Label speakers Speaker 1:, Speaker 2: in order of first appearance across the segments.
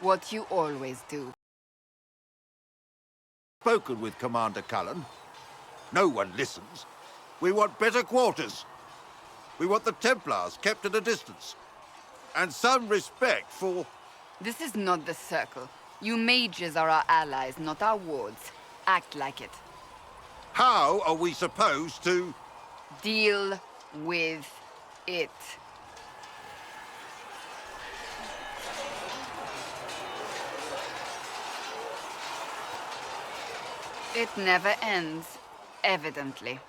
Speaker 1: What you always do.
Speaker 2: Spoken with Commander Cullen. No one listens. We want better quarters. We want the Templars kept at a distance. And some respect for...
Speaker 1: This is not the Circle. You mages are our allies, not our wards. Act like it.
Speaker 2: How are we supposed to...
Speaker 1: Deal with it. It never ends, evidently.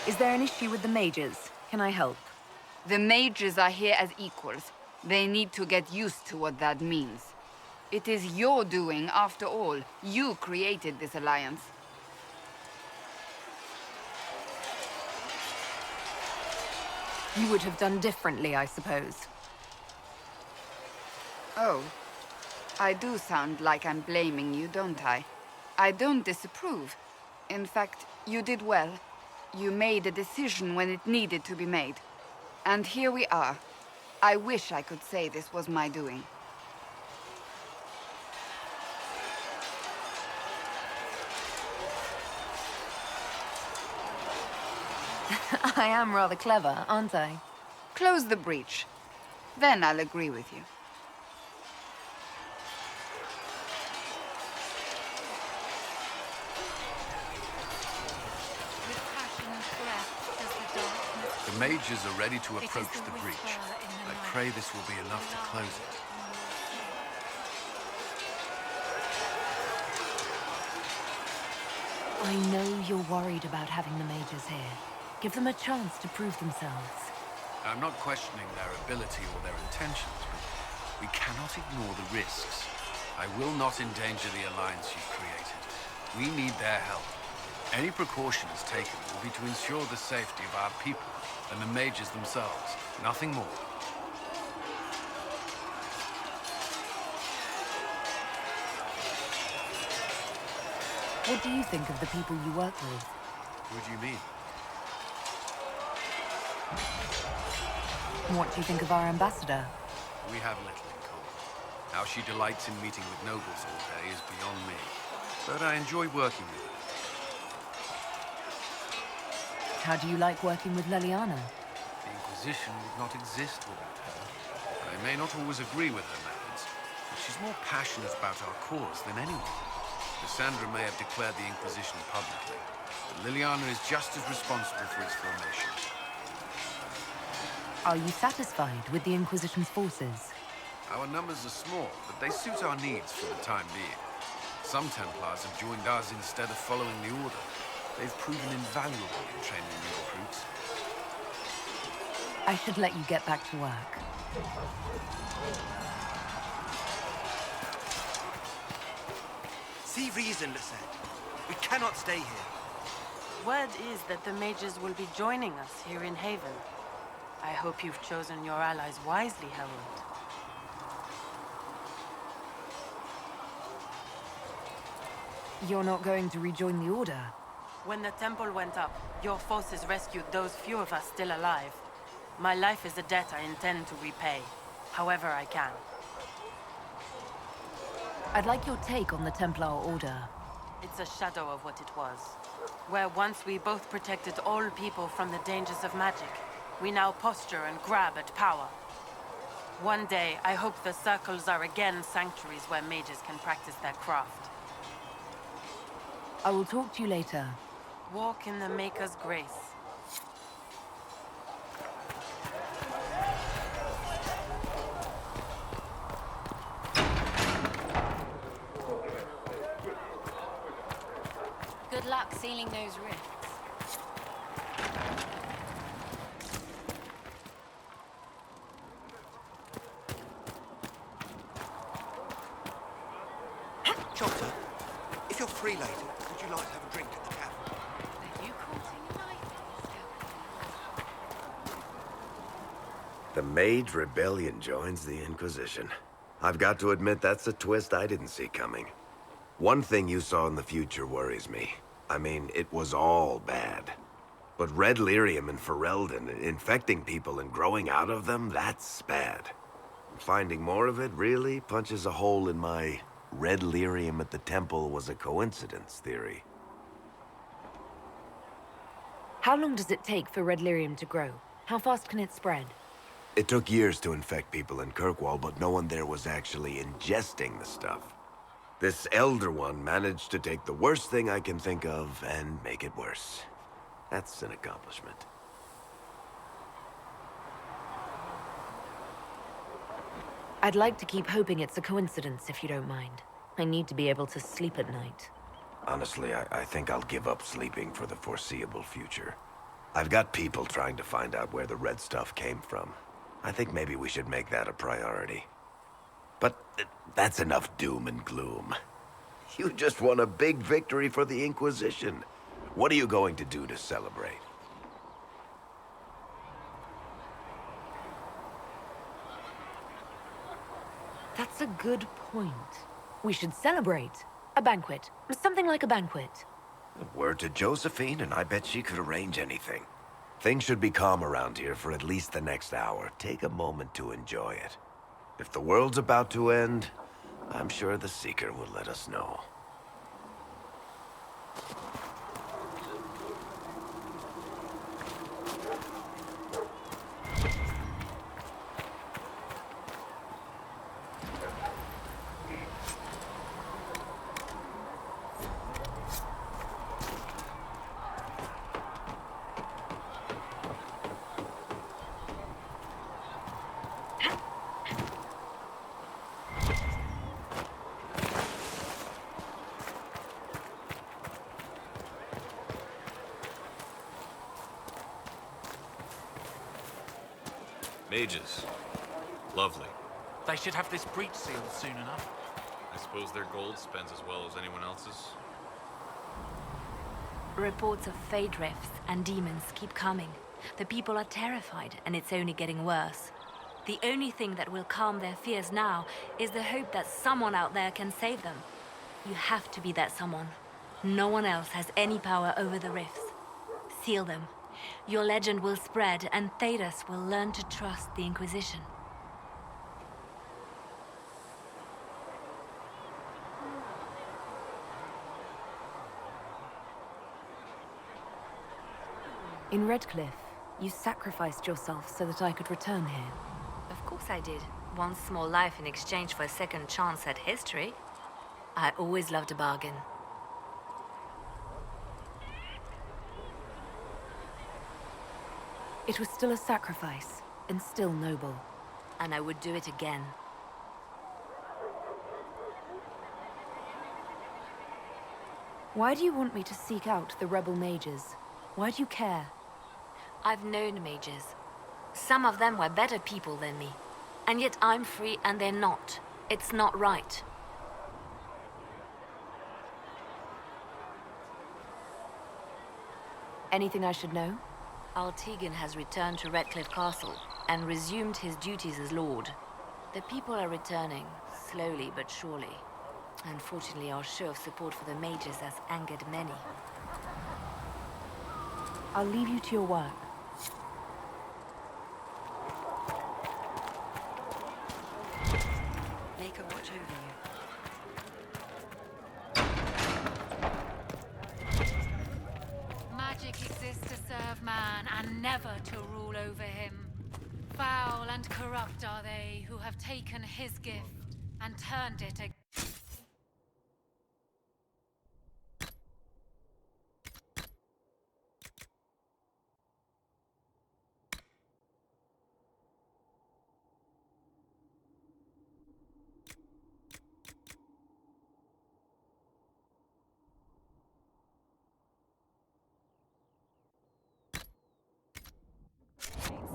Speaker 3: Is there an issue with the mages? Can I help?
Speaker 1: The mages are here as equals. They need to get used to what that means. It is your doing, after all. You created this alliance.
Speaker 3: You would have done differently, I suppose.
Speaker 1: Oh. I do sound like I'm blaming you, don't I? I don't disapprove. In fact, you did well. You made a decision when it needed to be made. And here we are. I wish I could say this was my doing.
Speaker 3: I am rather clever, aren't I?
Speaker 1: Close the breach. Then I'll agree with you.
Speaker 4: The mages are ready to approach the breach. I pray this will be enough to close it.
Speaker 3: I know you're worried about having the mages here. Give them a chance to prove themselves.
Speaker 4: I'm not questioning their ability or their intentions, but we cannot ignore the risks. I will not endanger the alliance you've created. We need their help. Any precautions taken will be to ensure the safety of our people and the mages themselves. Nothing more.
Speaker 3: What do you think of the people you work with?
Speaker 4: Who do you mean?
Speaker 3: What do you think of our ambassador?
Speaker 4: We have little in common. How she delights in meeting with nobles all day is beyond me. But I enjoy working with her.
Speaker 3: How do you like working with Leliana?
Speaker 4: The Inquisition would not exist without her. I may not always agree with her methods, but she's more passionate about our cause than anyone. Cassandra may have declared the Inquisition publicly, but Leliana is just as responsible for its formation.
Speaker 3: Are you satisfied with the Inquisition's forces?
Speaker 4: Our numbers are small, but they suit our needs for the time being. Some Templars have joined us instead of following the Order. They've proven invaluable in training new recruits.
Speaker 3: I should let you get back to work.
Speaker 5: See reason, Lisette. We cannot stay here.
Speaker 6: Word is that the mages will be joining us here in Haven. I hope you've chosen your allies wisely, Herald.
Speaker 3: You're not going to rejoin the Order?
Speaker 6: When the temple went up, your forces rescued those few of us still alive. My life is a debt I intend to repay, however I can.
Speaker 3: I'd like your take on the Templar Order.
Speaker 6: It's a shadow of what it was. Where once we both protected all people from the dangers of magic, we now posture and grab at power. One day, I hope the circles are again sanctuaries where mages can practice their craft.
Speaker 3: I will talk to you later.
Speaker 6: Walk in the Maker's grace.
Speaker 7: Good luck sealing those rifts.
Speaker 5: Chopper, if you're free later, would you like to have a drink at the tavern?
Speaker 7: Are you courting a knife?
Speaker 8: The Mage Rebellion joins the Inquisition. I've got to admit that's a twist I didn't see coming. One thing you saw in the future worries me. I mean, it was all bad. But red lyrium in Ferelden, infecting people and growing out of them, that's bad. Finding more of it really punches a hole in my red lyrium at the temple was a coincidence theory.
Speaker 3: How long does it take for red lyrium to grow? How fast can it spread?
Speaker 8: It took years to infect people in Kirkwall, but no one there was actually ingesting the stuff. This Elder One managed to take the worst thing I can think of and make it worse. That's an accomplishment.
Speaker 3: I'd like to keep hoping it's a coincidence, if you don't mind. I need to be able to sleep at night.
Speaker 8: Honestly, I think I'll give up sleeping for the foreseeable future. I've got people trying to find out where the red stuff came from. I think maybe we should make that a priority. But that's enough doom and gloom. You just won a big victory for the Inquisition. What are you going to do to celebrate?
Speaker 3: That's a good point. We should celebrate. A banquet. Something like a banquet.
Speaker 8: Word to Josephine, and I bet she could arrange anything. Things should be calm around here for at least the next hour. Take a moment to enjoy it. If the world's about to end, I'm sure the Seeker will let us know.
Speaker 9: Mages. Lovely.
Speaker 10: They should have this breach sealed soon enough.
Speaker 9: I suppose their gold spends as well as anyone else's.
Speaker 7: Reports of fade rifts and demons keep coming. The people are terrified, and it's only getting worse. The only thing that will calm their fears now is the hope that someone out there can save them. You have to be that someone. No one else has any power over the rifts. Seal them. Your legend will spread, and Thedas will learn to trust the Inquisition.
Speaker 3: In Redcliffe, you sacrificed yourself so that I could return here.
Speaker 7: Of course I did. One small life in exchange for a second chance at history. I always loved a bargain.
Speaker 3: It was still a sacrifice, and still noble.
Speaker 7: And I would do it again.
Speaker 3: Why do you want me to seek out the rebel mages? Why do you care?
Speaker 7: I've known mages. Some of them were better people than me. And yet I'm free and they're not. It's not right.
Speaker 3: Anything I should know?
Speaker 7: Altegan has returned to Redcliffe Castle and resumed his duties as Lord. The people are returning, slowly but surely. Unfortunately, our show of support for the mages has angered many.
Speaker 3: I'll leave you to your work.
Speaker 7: Make a watch over you.
Speaker 11: Magic exists to serve man and never to rule over him. Foul and corrupt are they who have taken his gift and turned it against.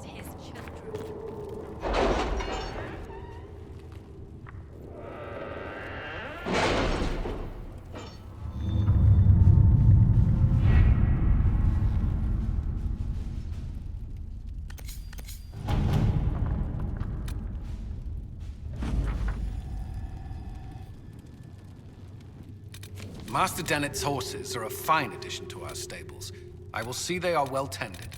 Speaker 11: His children.
Speaker 4: Master Dennett's horses are a fine addition to our stables. I will see they are well tended.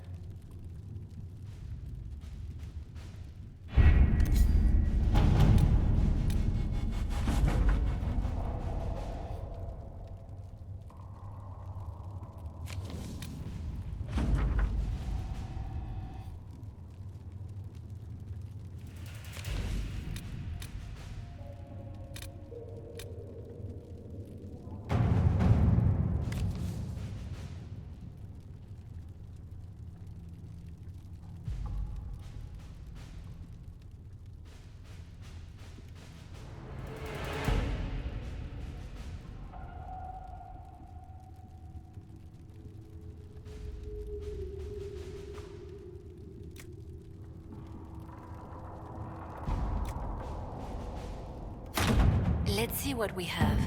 Speaker 7: Let's see what we have.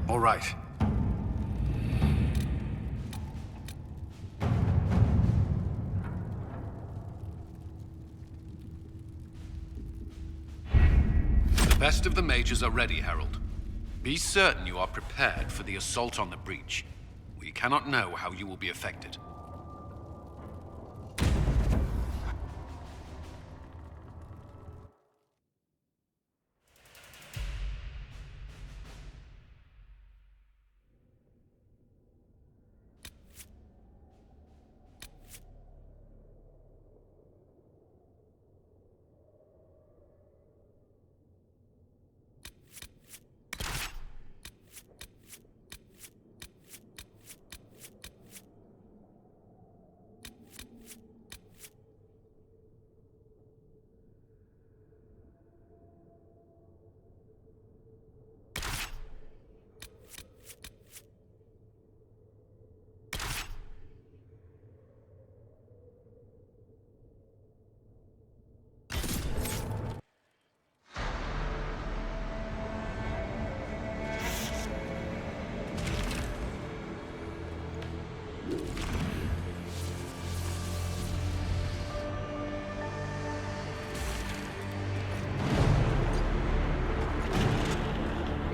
Speaker 4: All right. The best of the mages are ready, Herald. Be certain you are prepared for the assault on the breach. We cannot know how you will be affected.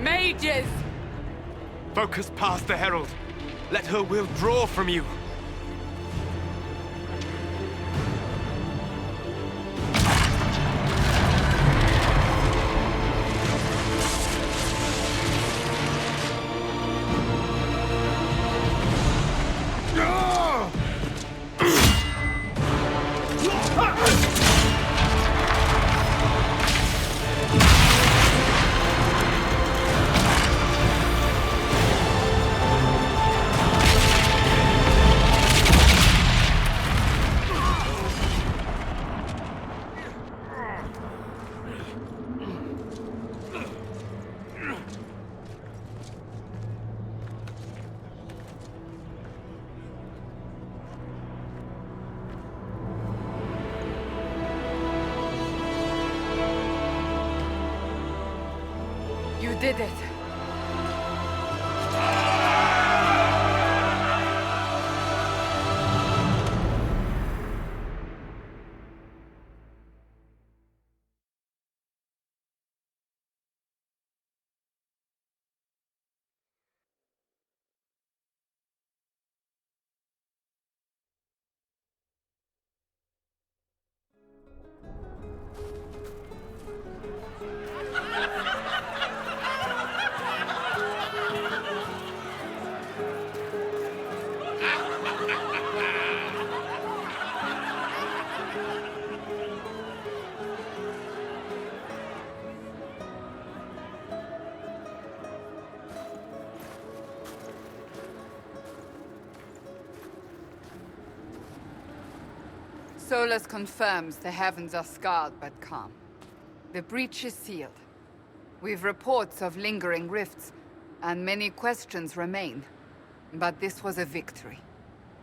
Speaker 1: Mages!
Speaker 12: Focus past the Herald. Let her will draw from you.
Speaker 1: You did it. Solus confirms the heavens are scarred but calm. The breach is sealed. We've reports of lingering rifts, and many questions remain. But this was a victory.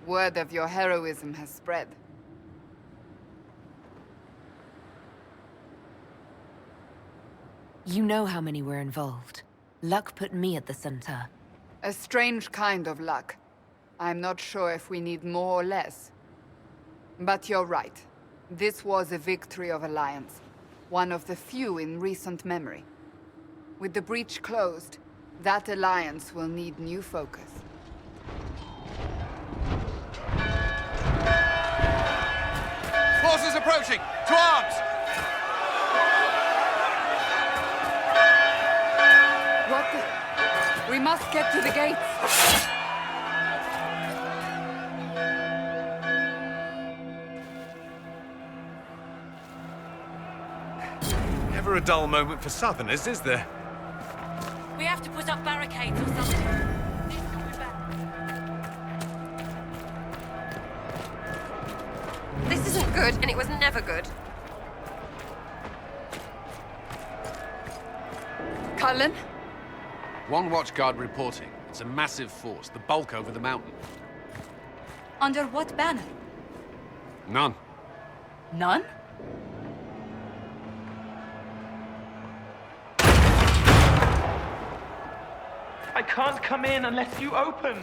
Speaker 1: Word of your heroism has spread.
Speaker 3: You know how many were involved. Luck put me at the center.
Speaker 1: A strange kind of luck. I'm not sure if we need more or less. But you're right. This was a victory of Alliance. One of the few in recent memory. With the breach closed, that alliance will need new focus.
Speaker 4: Forces approaching! To arms!
Speaker 1: What the... We must get to the gates!
Speaker 12: Never a dull moment for Southerners, is there?
Speaker 7: We have to put up barricades or something. These coming back.
Speaker 13: This isn't good, and it was never good.
Speaker 1: Cullen?
Speaker 4: One watchguard reporting. It's a massive force, the bulk over the mountain.
Speaker 11: Under what banner?
Speaker 4: None.
Speaker 11: None?
Speaker 12: I can't come in unless you open.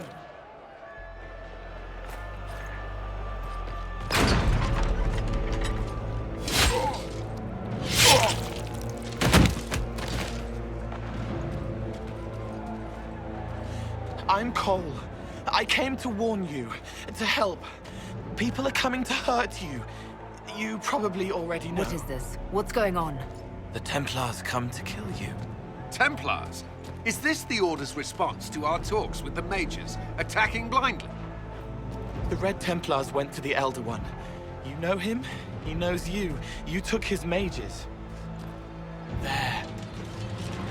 Speaker 12: I'm Cole. I came to warn you, to help. People are coming to hurt you. You probably already know.
Speaker 3: What is this? What's going on?
Speaker 10: The Templars come to kill you.
Speaker 4: Templars? Is this the Order's response to our talks with the mages, attacking blindly?
Speaker 10: The Red Templars went to the Elder One. You know him, he knows you. You took his mages. There.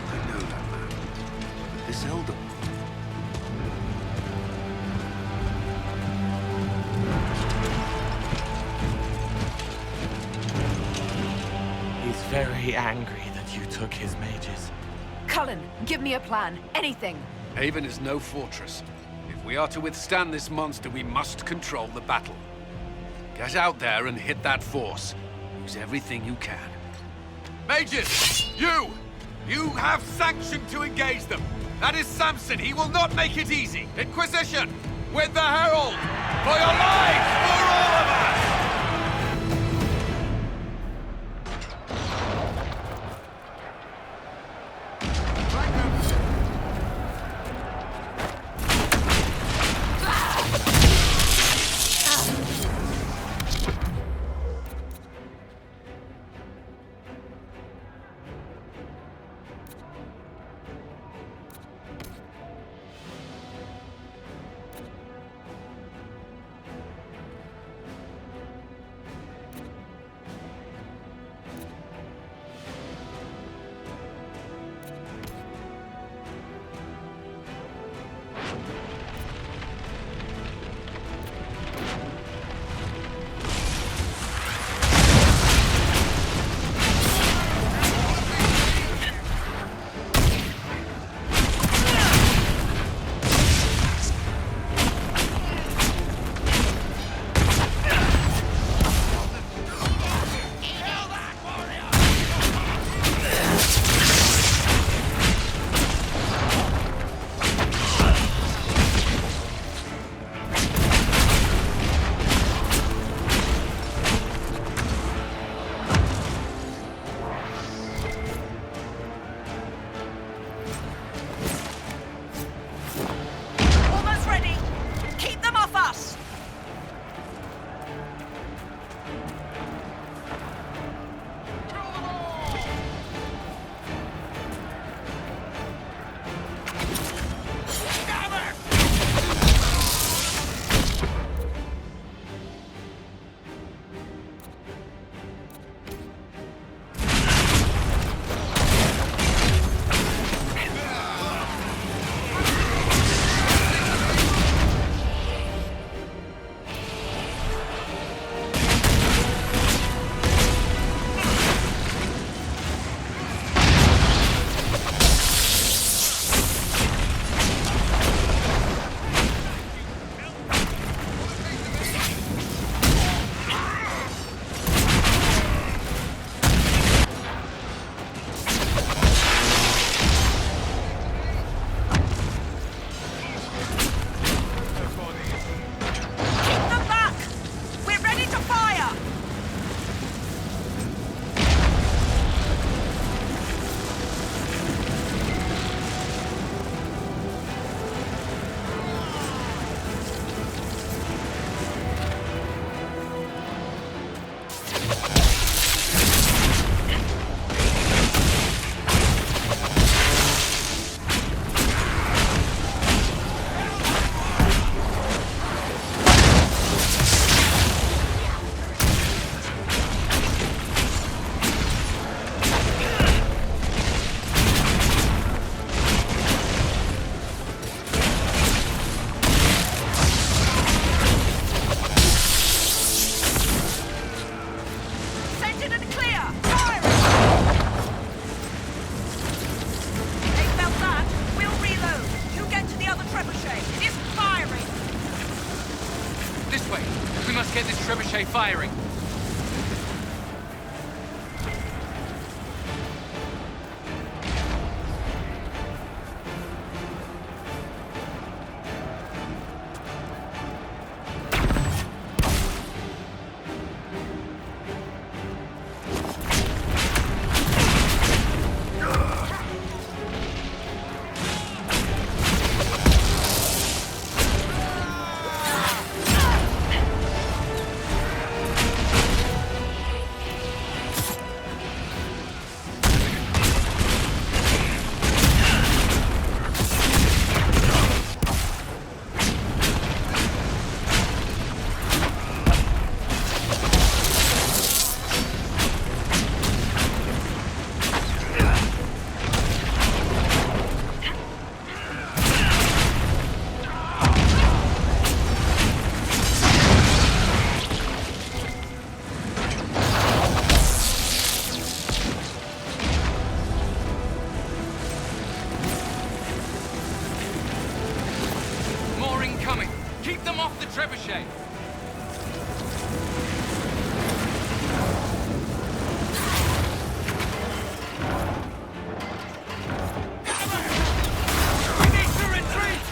Speaker 4: I know that man. But this Elder One...
Speaker 10: He's very angry that you took his mages.
Speaker 3: Cullen, give me a plan. Anything.
Speaker 4: Haven is no fortress. If we are to withstand this monster, we must control the battle. Get out there and hit that force. Use everything you can. Mages! You! You have sanction to engage them. That is Samson. He will not make it easy. Inquisition! With the Herald! For your lives! For all of us! trebuchet firing. Keep them off the trebuchet! We need to retreat!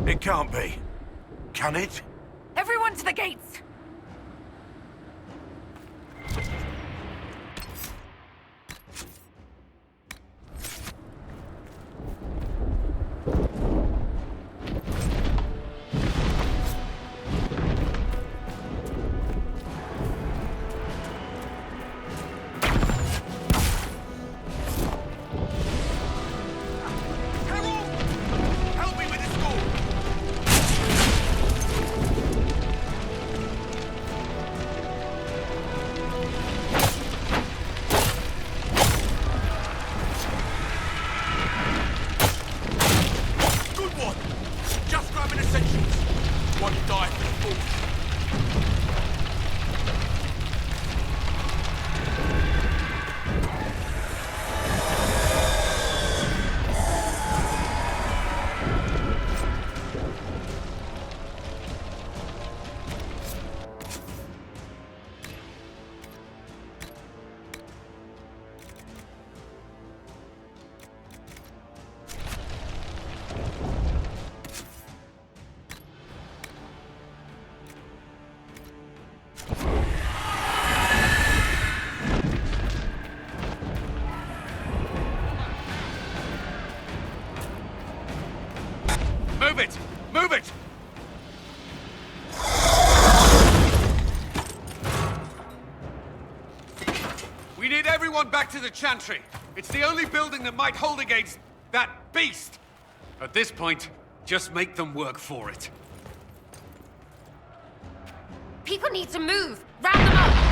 Speaker 8: It can't be. Can it?
Speaker 1: Everyone to the gates!
Speaker 4: Move it! Move it! We need everyone back to the Chantry. It's the only building that might hold against that beast. At this point, just make them work for it.
Speaker 13: People need to move! Round them up!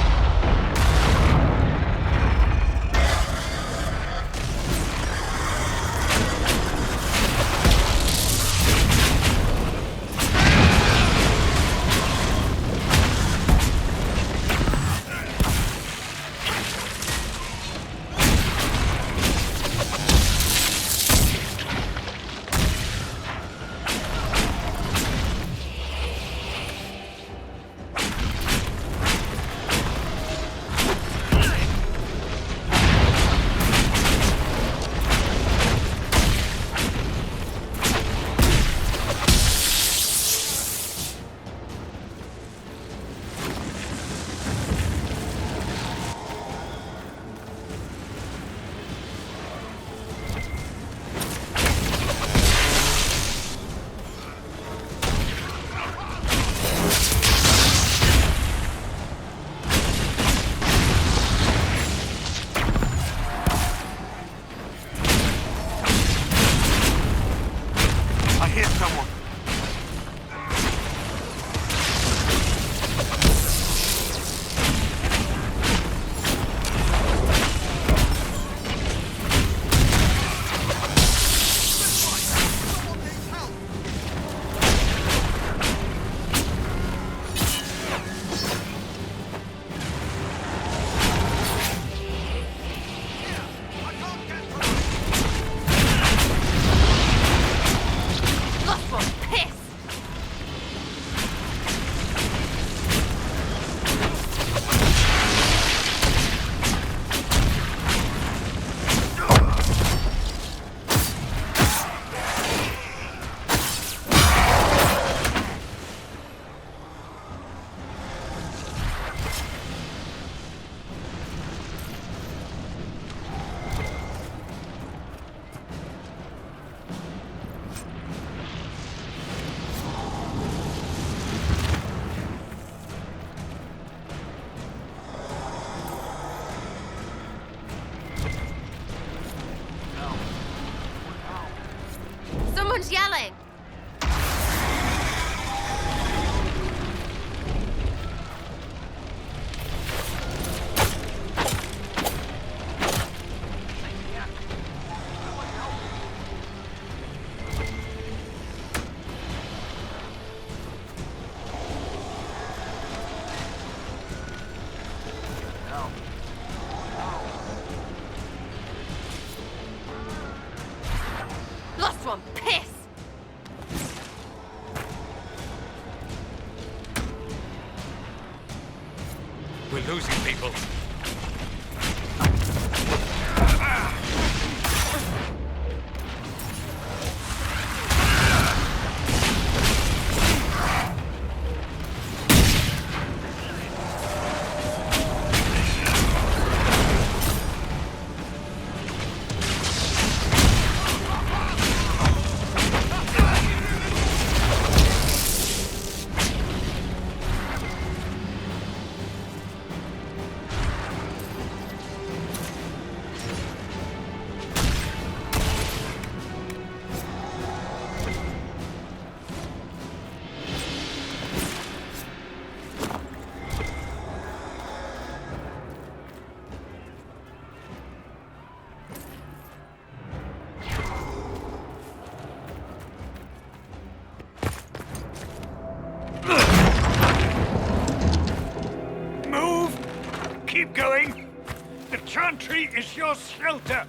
Speaker 14: tree is your shelter!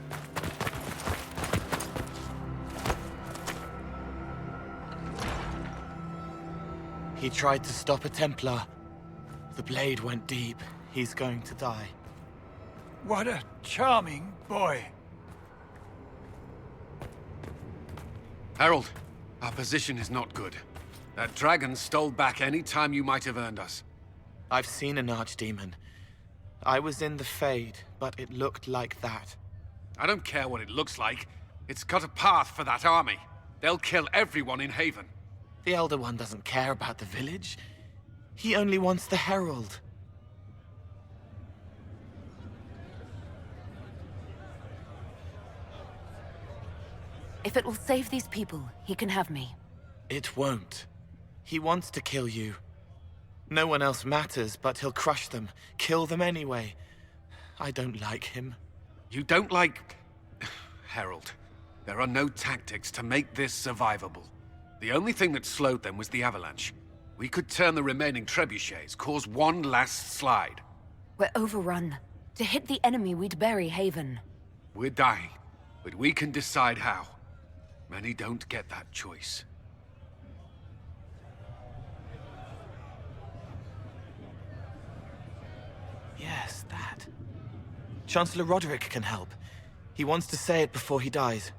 Speaker 12: He tried to stop a Templar. The blade went deep. He's going to die.
Speaker 14: What a charming boy.
Speaker 4: Harold, our position is not good. That dragon stole back any time you might have earned us.
Speaker 12: I've seen an archdemon. I was in the Fade, but it looked like that.
Speaker 4: I don't care what it looks like. It's got a path for that army. They'll kill everyone in Haven.
Speaker 12: The Elder One doesn't care about the village. He only wants the Herald.
Speaker 3: If it will save these people, he can have me.
Speaker 12: It won't. He wants to kill you. No one else matters, but he'll crush them, kill them anyway. I don't like him.
Speaker 4: You don't like... Harold, there are no tactics to make this survivable. The only thing that slowed them was the avalanche. We could turn the remaining trebuchets, cause one last slide.
Speaker 3: We're overrun. To hit the enemy, we'd bury Haven.
Speaker 4: We're dying, but we can decide how. Many don't get that choice.
Speaker 12: Yes, that. Chancellor Roderick can help. He wants to say it before he dies.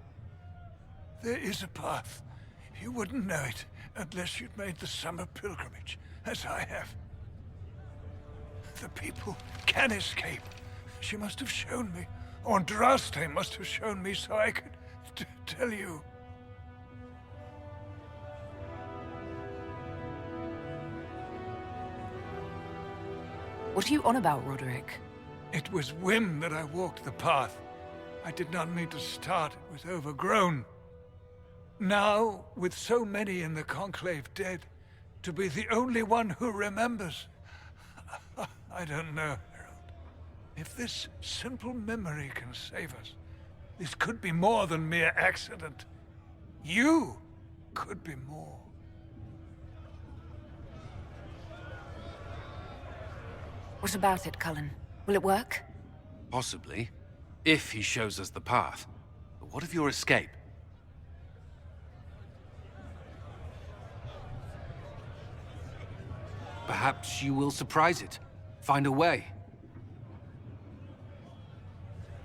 Speaker 14: There is a path. You wouldn't know it unless you'd made the summer pilgrimage, as I have. The people can escape. She must have shown me. Or Andraste must have shown me so I could tell you.
Speaker 3: What are you on about, Roderick?
Speaker 14: It was whim that I walked the path. I did not mean to start. It was overgrown. Now, with so many in the Conclave dead, to be the only one who remembers... I don't know, Harold. If this simple memory can save us, this could be more than mere accident. You could be more.
Speaker 3: What about it, Cullen? Will it work?
Speaker 4: Possibly, if he shows us the path. But what of your escape? Perhaps you will surprise it. Find a way.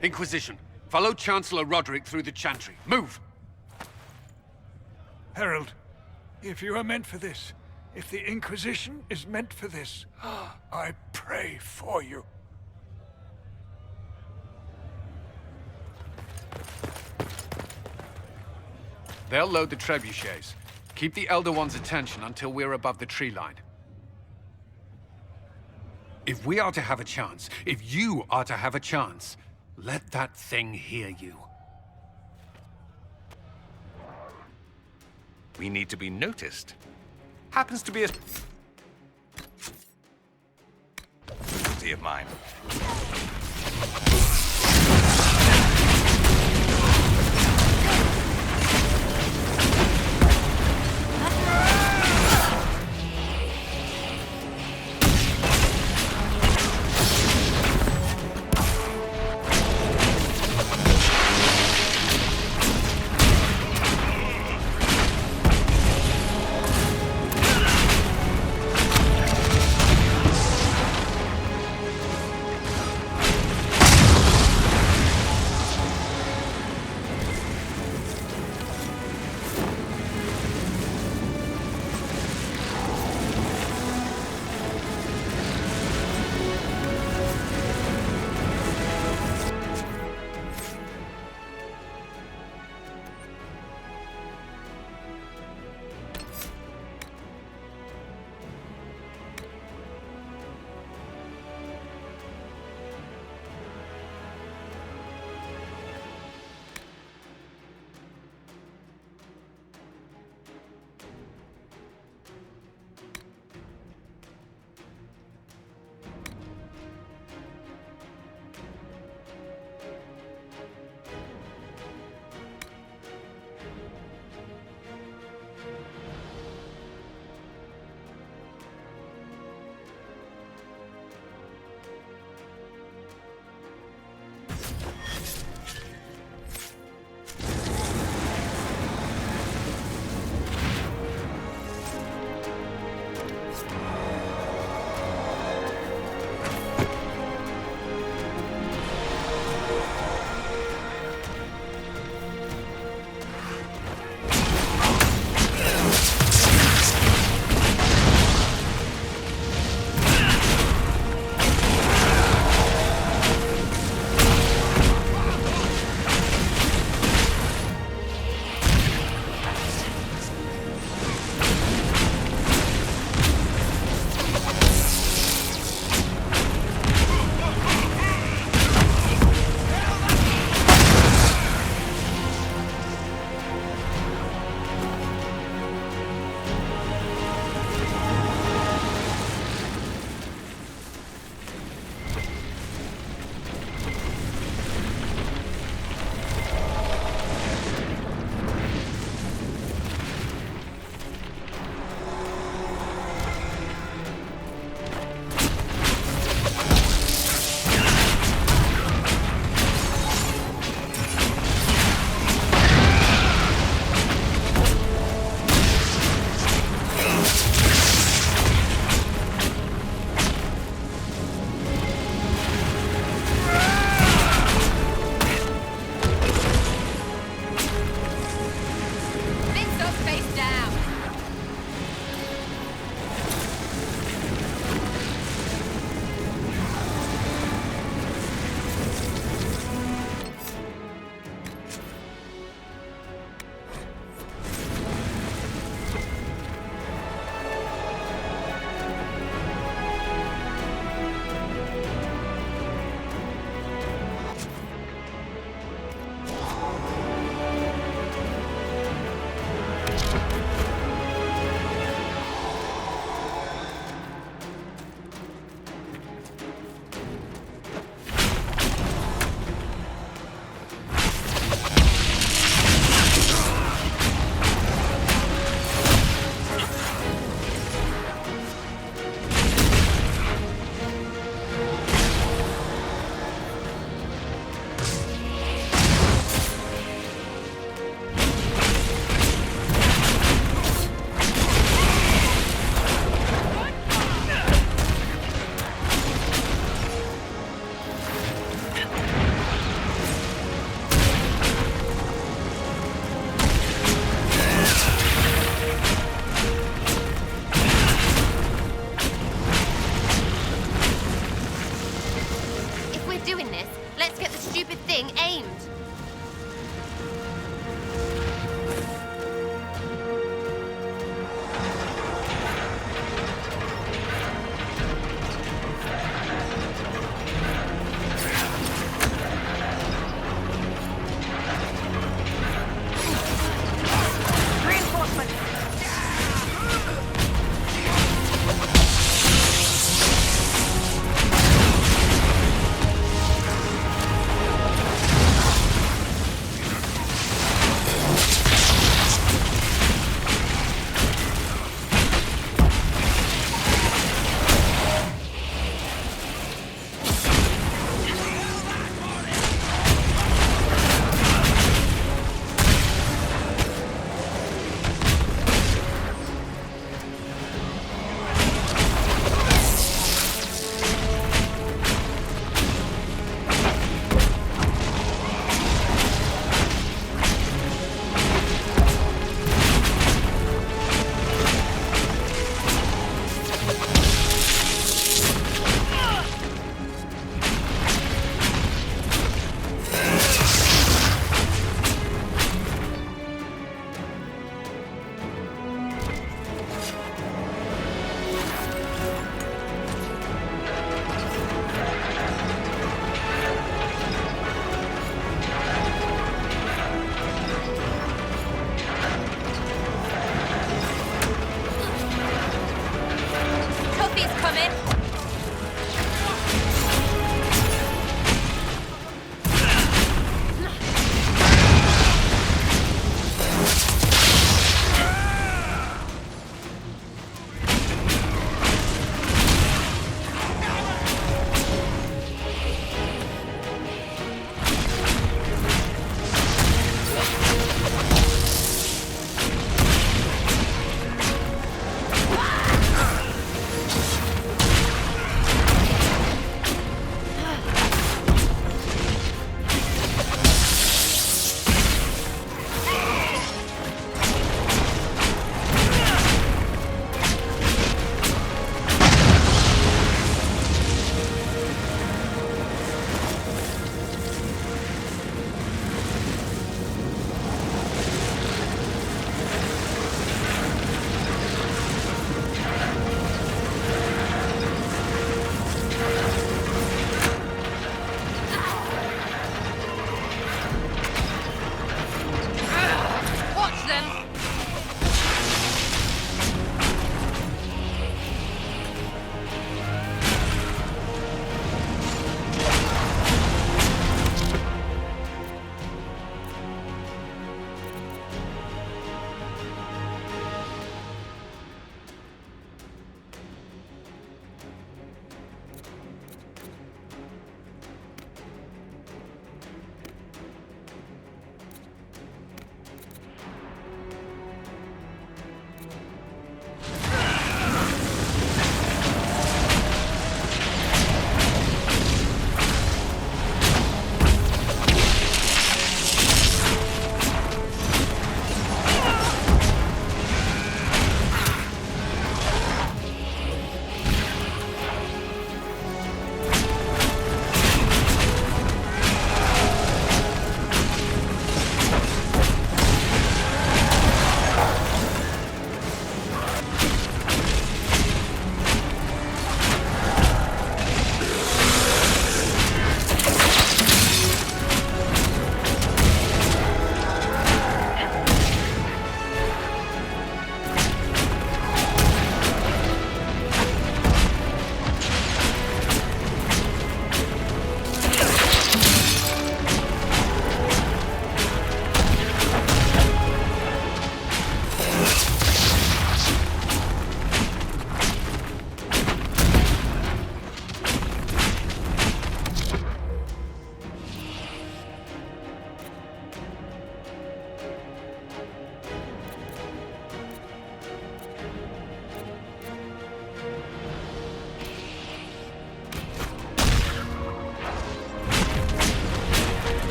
Speaker 4: Inquisition, follow Chancellor Roderick through the Chantry. Move!
Speaker 14: Harold, if you are meant for this, if the Inquisition is meant for this, I pray for you.
Speaker 4: They'll load the trebuchets. Keep the Elder One's attention until we're above the tree line. If we are to have a chance, if you are to have a chance, let that thing hear you.
Speaker 15: We need to be noticed. Happens to be a... specialty of mine.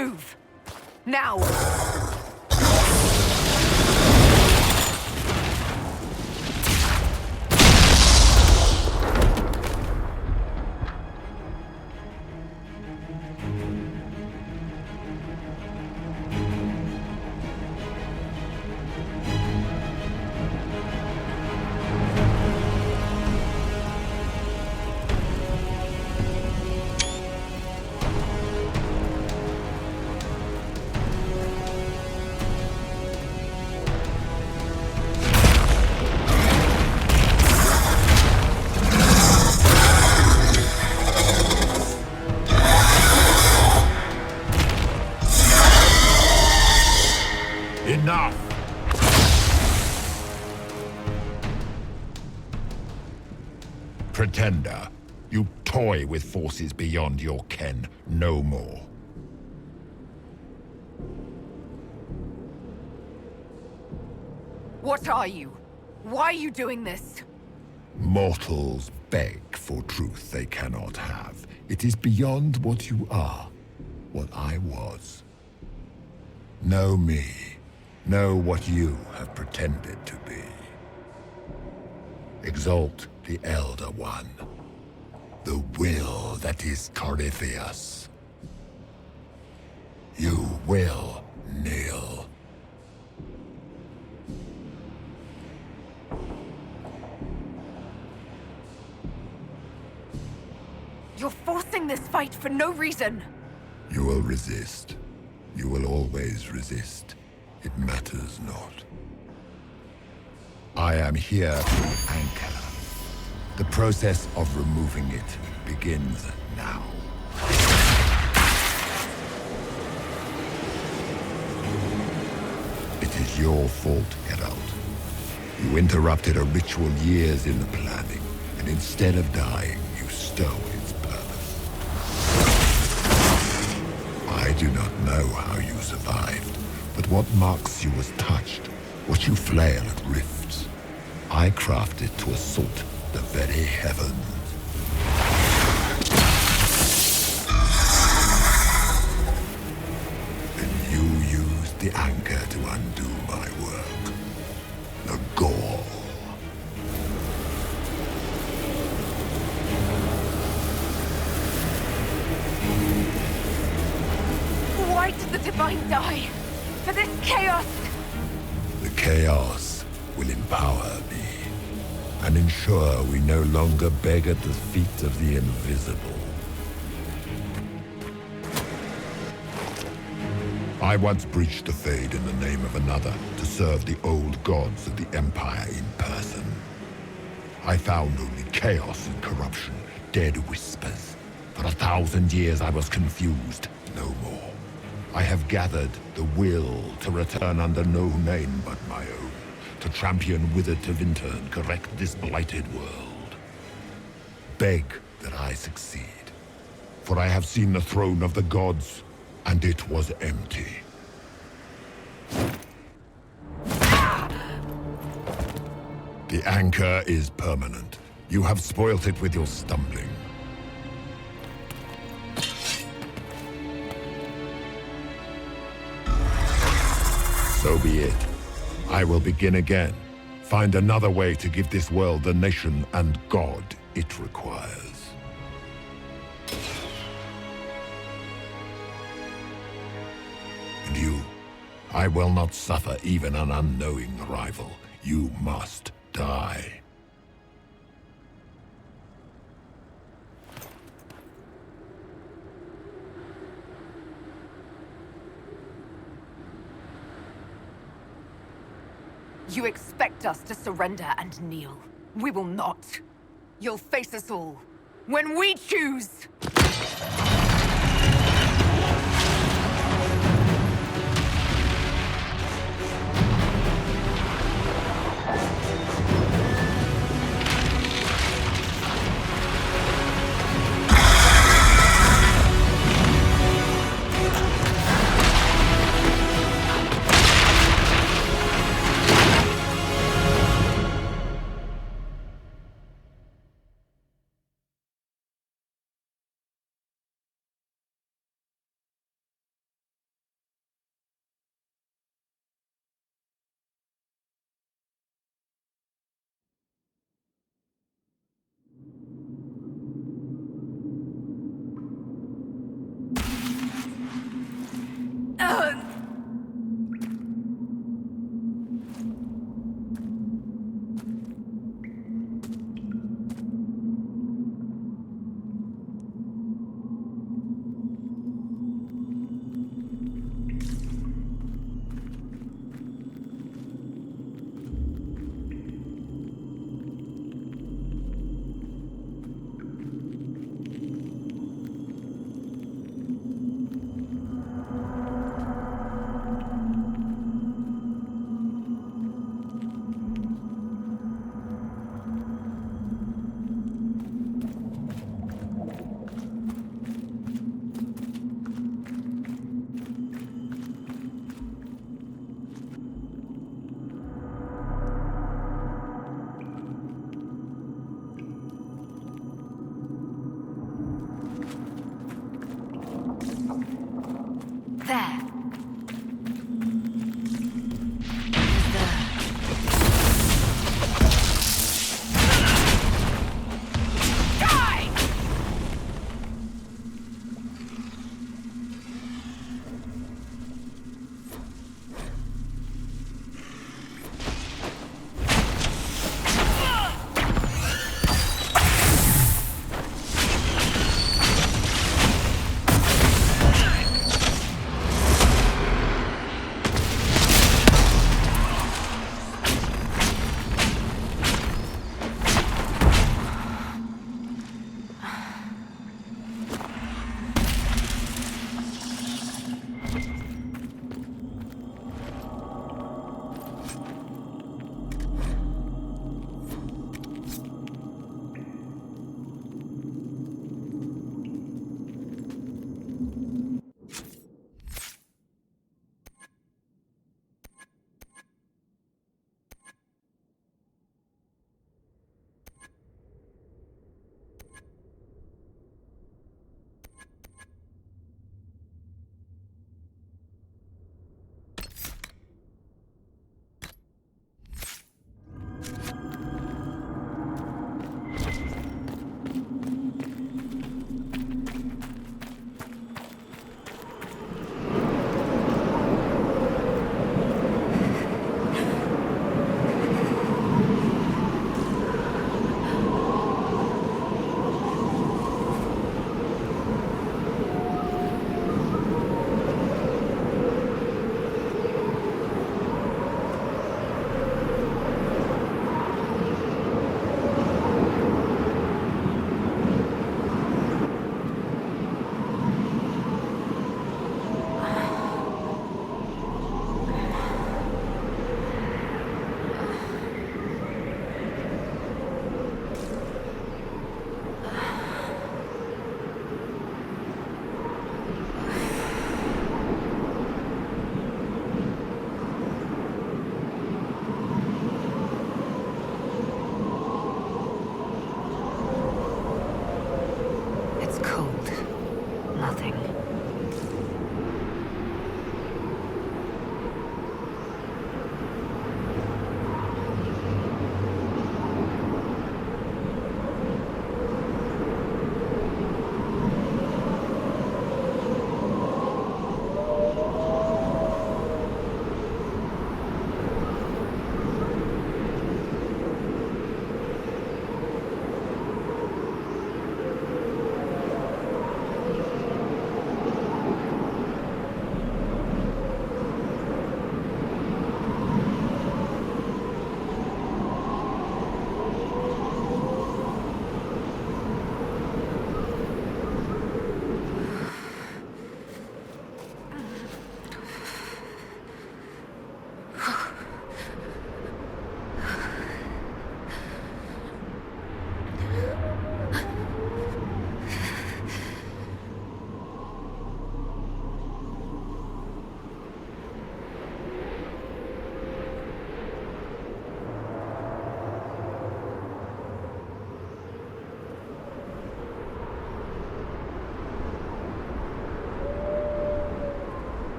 Speaker 3: Move! Now!
Speaker 16: Enough! Pretender, you toy with forces beyond your ken no more.
Speaker 3: What are you? Why are you doing this?
Speaker 16: Mortals beg for truth they cannot have. It is beyond what you are, what I was. Know me. Know what you have pretended to be. Exalt the Elder One. The will that is Corypheus. You will kneel.
Speaker 3: You're forcing this fight for no reason.
Speaker 16: You will resist. You will always resist. It matters not. I am here to anchor. The process of removing it begins now. It is your fault, Geralt. You interrupted a ritual years in the planning, and instead of dying, you stole its purpose. I do not know how you survived, but what marks you as touched, what you flail at rifts. I crafted to assault the very heavens. And you used the anchor to undo my work. The gall.
Speaker 3: Why did the Divine die? For this chaos?
Speaker 16: The chaos will empower me and ensure we no longer beg at the feet of the invisible. I once breached the Fade in the name of another to serve the old gods of the Empire in person. I found only chaos and corruption, dead whispers. For 1,000 years I was confused, no more. I have gathered the will to return under no name but my own. To champion Wither to Winter and correct this blighted world. Beg that I succeed, for I have seen the throne of the gods, and it was empty. The anchor is permanent. You have spoilt it with your stumbling. So be it. I will begin again. Find another way to give this world the nation and God it requires. And you, I will not suffer even an unknowing rival. You must die.
Speaker 3: You expect us to surrender and kneel. We will not. You'll face us all. When we choose!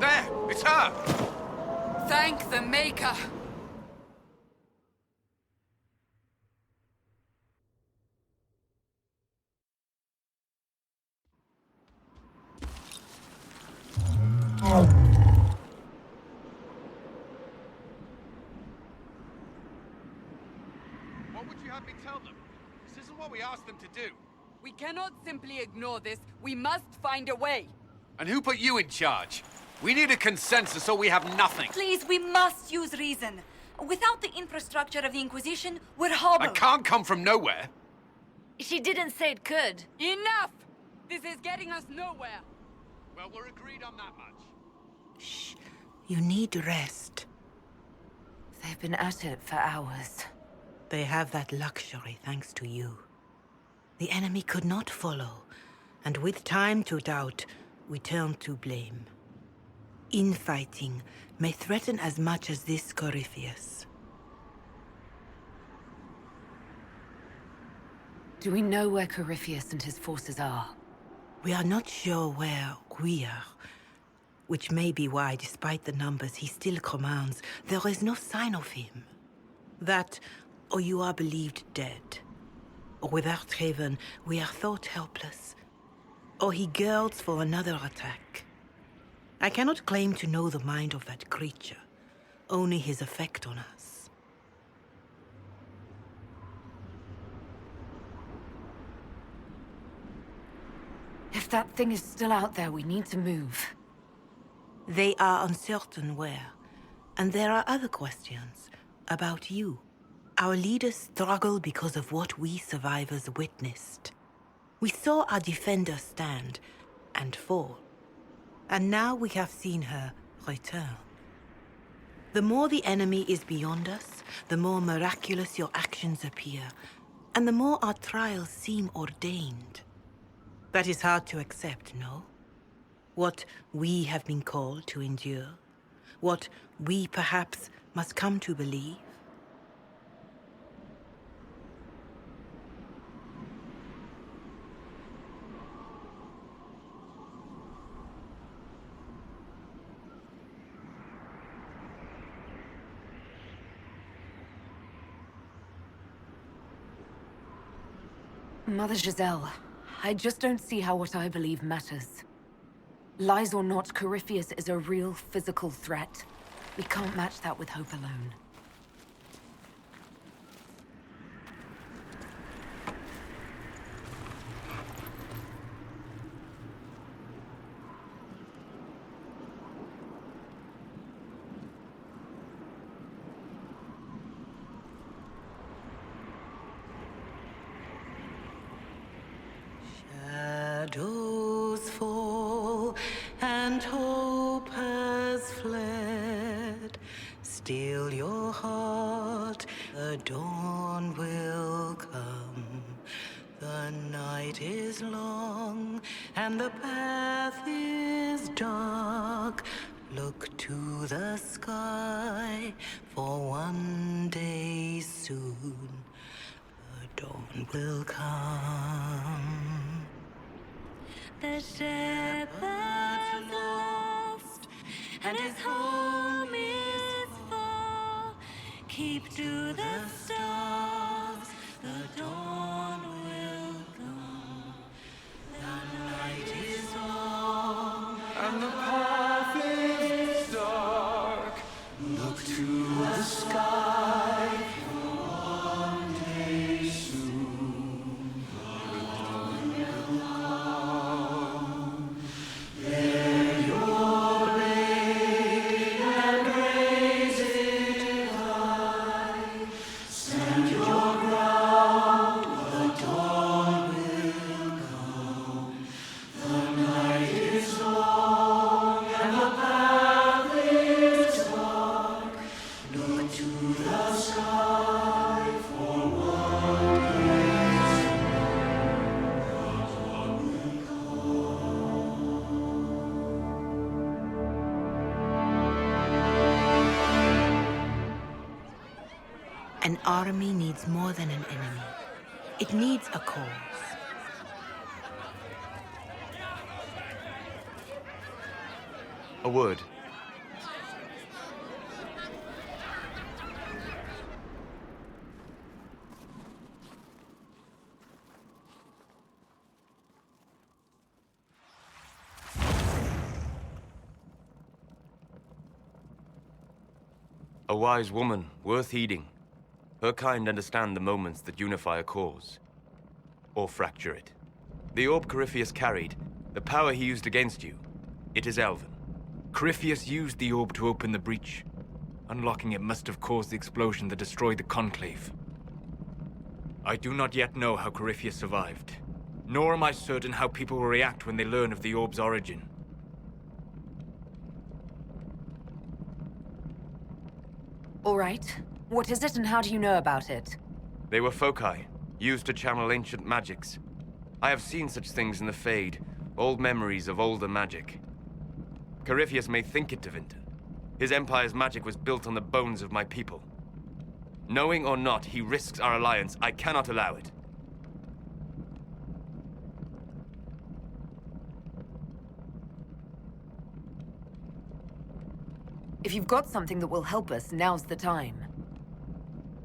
Speaker 7: There.
Speaker 4: It's her!
Speaker 3: Thank the Maker!
Speaker 4: What would you have me tell them? This isn't what we asked them to do.
Speaker 3: We cannot simply ignore this. We must find a way.
Speaker 4: And who put you in charge? We need a consensus or we have nothing.
Speaker 7: Please, we must use reason. Without the infrastructure of the Inquisition, we're hobbled.
Speaker 4: It can't come from nowhere.
Speaker 7: She didn't say it could.
Speaker 3: Enough! This is getting us nowhere.
Speaker 4: Well, we're agreed on that much.
Speaker 7: Shh.
Speaker 17: You need rest.
Speaker 3: They've been at it for hours.
Speaker 17: They have that luxury thanks to you. The enemy could not follow, and with time to doubt, we turn to blame. Infighting may threaten as much as this Corypheus.
Speaker 3: Do we know where Corypheus and his forces are?
Speaker 17: We are not sure where we are, which may be why, despite the numbers he still commands, there is no sign of him. That, or you are believed dead. Or without Haven, we are thought helpless. Or he girds for another attack. I cannot claim to know the mind of that creature, only his effect on us.
Speaker 3: If that thing is still out there, we need to move.
Speaker 17: They are uncertain where. And there are other questions about you. Our leaders struggle because of what we survivors witnessed. We saw our defender stand and fall. And now we have seen her return. The more the enemy is beyond us, the more miraculous your actions appear, and the more our trials seem ordained. That is hard to accept, no? What we have been called to endure, what we perhaps must come to believe.
Speaker 3: Mother Giselle, I just don't see how what I believe matters. Lies or not, Corypheus is a real physical threat. We can't match that with hope alone.
Speaker 17: Shadows fall and hope has fled. Still your heart, the dawn will come. The night is long and the path is dark. Look to the sky, for one day soon the dawn will come.
Speaker 7: The shepherd's lost, and his home is far. Keep to the stars, the dawn will come. The night is long,
Speaker 12: and the path is dark. Look to the sky, for one day soon the dawn will come. Bear your blade and raise it high. Stand your ground, the dawn will come. The night is long and the path is dark. Look to the sky, for one day soon the dawn will
Speaker 17: An army needs more than an enemy. It needs a cause.
Speaker 18: A word. A wise woman, worth heeding. Her kind understand the moments that unify a cause. Or fracture it. The orb Corypheus carried, the power he used against you, it is Elven. Corypheus used the orb to open the breach. Unlocking it must have caused the explosion that destroyed the Conclave. I do not yet know how Corypheus survived, nor am I certain how people will react when they learn of the orb's origin.
Speaker 3: All right. What is it and how do you know about it?
Speaker 18: They were foci, used to channel ancient magics. I have seen such things in the Fade, old memories of older magic. Corypheus may think it Tevinter. His empire's magic was built on the bones of my people. Knowing or not, he risks our alliance. I cannot allow it.
Speaker 3: If you've got something that will help us, now's the time.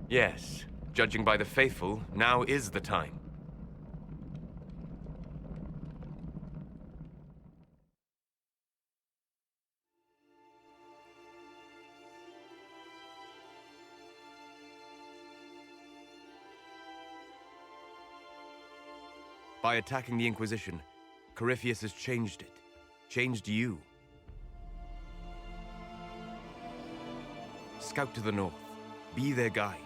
Speaker 18: Yes. Judging by the faithful, now is the time. By attacking the Inquisition, Corypheus has changed it. Changed you. Scout to the north. Be their guide.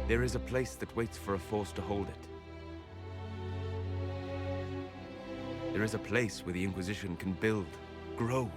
Speaker 18: There is a place that waits for a force to hold it. There is a place where the Inquisition can build, grow,